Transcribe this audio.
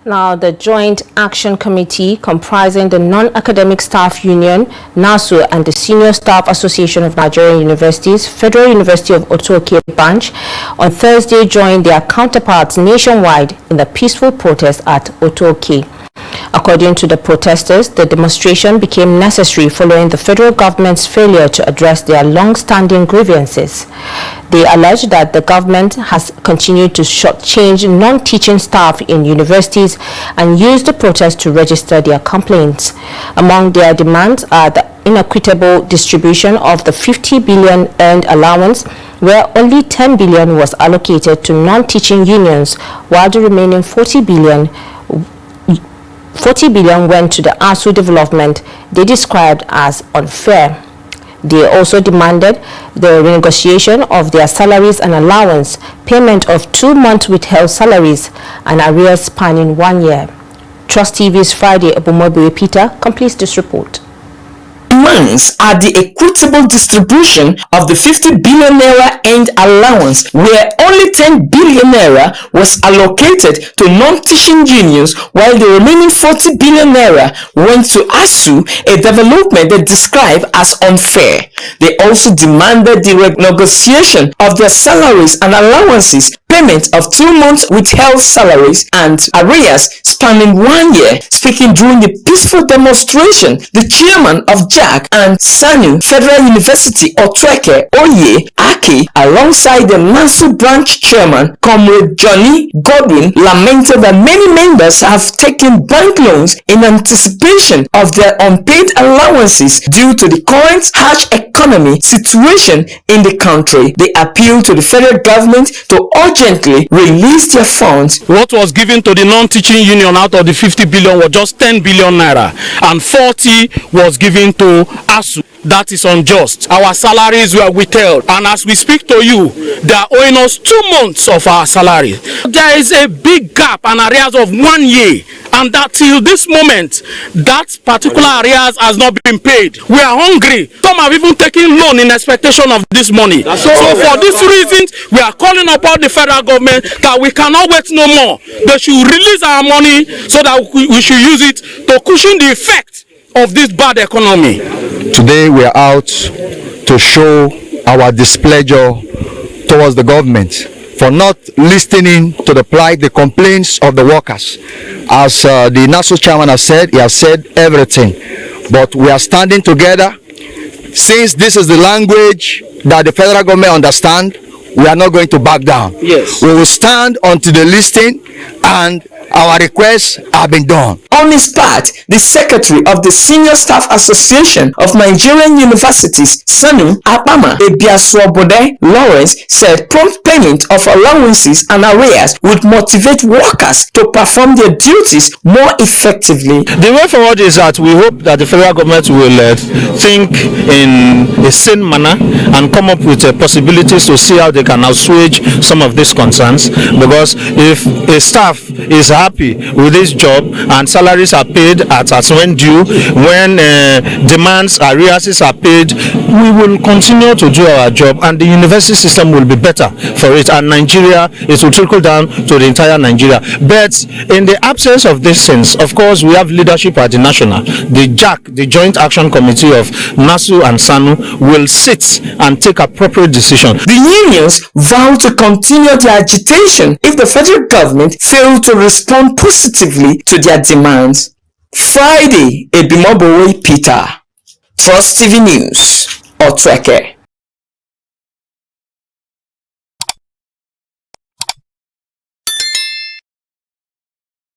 Now, the Joint Action Committee, comprising the Non-Academic Staff Union, NASU, and the Senior Staff Association of Nigerian Universities, Federal University of Otuoke branch, on Thursday joined their counterparts nationwide in the peaceful protest at Otuoke. According to the protesters, the demonstration became necessary following the federal government's failure to address their long-standing grievances. They allege that the government has continued to shortchange non-teaching staff in universities and used the protest to register their complaints. Among their demands are the inequitable distribution of the 50 billion earned allowance, where only 10 billion was allocated to non-teaching unions, while the remaining 40 billion went to the ASUU development they described as unfair. They also demanded the renegotiation of their salaries and allowance, payment of 2 months withheld salaries, and arrears spanning 1 year. Trust TV's Friday Obumobiri Peter completes this report. Demands are the equitable distribution of the 50 billion naira earned allowance, where only 10 billion naira was allocated to non-teaching unions, while the remaining 40 billion naira went to ASUU, a development they describe as unfair. They also demanded the renegotiation of their salaries and allowances, payment of 2 months withheld salaries, and arrears spanning 1 year. Speaking during the peaceful demonstration, the chairman of JAC and SSANU Federal University Otuoke Aki, alongside the NASU branch chairman Comrade Johnny Godwin, lamented that many members have taken bank loans in anticipation of their unpaid allowances due to the current harsh economy situation in the country. They appealed to the federal government to urgently release their funds. What was given to the non-teaching union out of the 50 billion was just 10 billion naira, and 40 was given to ASUU. That is unjust. Our salaries were withheld, and as we speak to you, they are owing us 2 months of our salary. There is a big gap and arrears of 1 year, and that till this moment, that particular arrears has not been paid. We are hungry. Some have even taken loan in expectation of this money. So for this reason, we are calling upon the federal government that we cannot wait no more. They should release our money so that we should use it to cushion the effect of this bad economy. Today we are out to show our displeasure towards the government for not listening to the plight, the complaints of the workers. As the NASU chairman has said, he has said everything. But we are standing together. Since this is the language that the federal government understands, we are not going to back down. Yes. We will stand until the listing and our requests have been done. On his part, the secretary of the Senior Staff Association of Nigerian Universities, SSANU, Lawrence, said prompt payment of allowances and arrears would motivate workers to perform their duties more effectively. The way forward is that we hope that the federal government will think in a sane manner and come up with possibilities to see how they can assuage some of these concerns, because if a staff is happy with this job and salaries are paid at when due, when demands, arrears are paid, we will continue to do our job and the university system will be better for it, and Nigeria, it will trickle down to the entire Nigeria. But in the absence of these things, of course, we have leadership at the national. The JAC, the Joint Action Committee of NASU and SSANU, will sit and take appropriate decisions. The unions vow to continue their agitation if the federal government fail to respond positively to their demands. Friday, Obumobiri Peter, Trust TV News, Otuoke.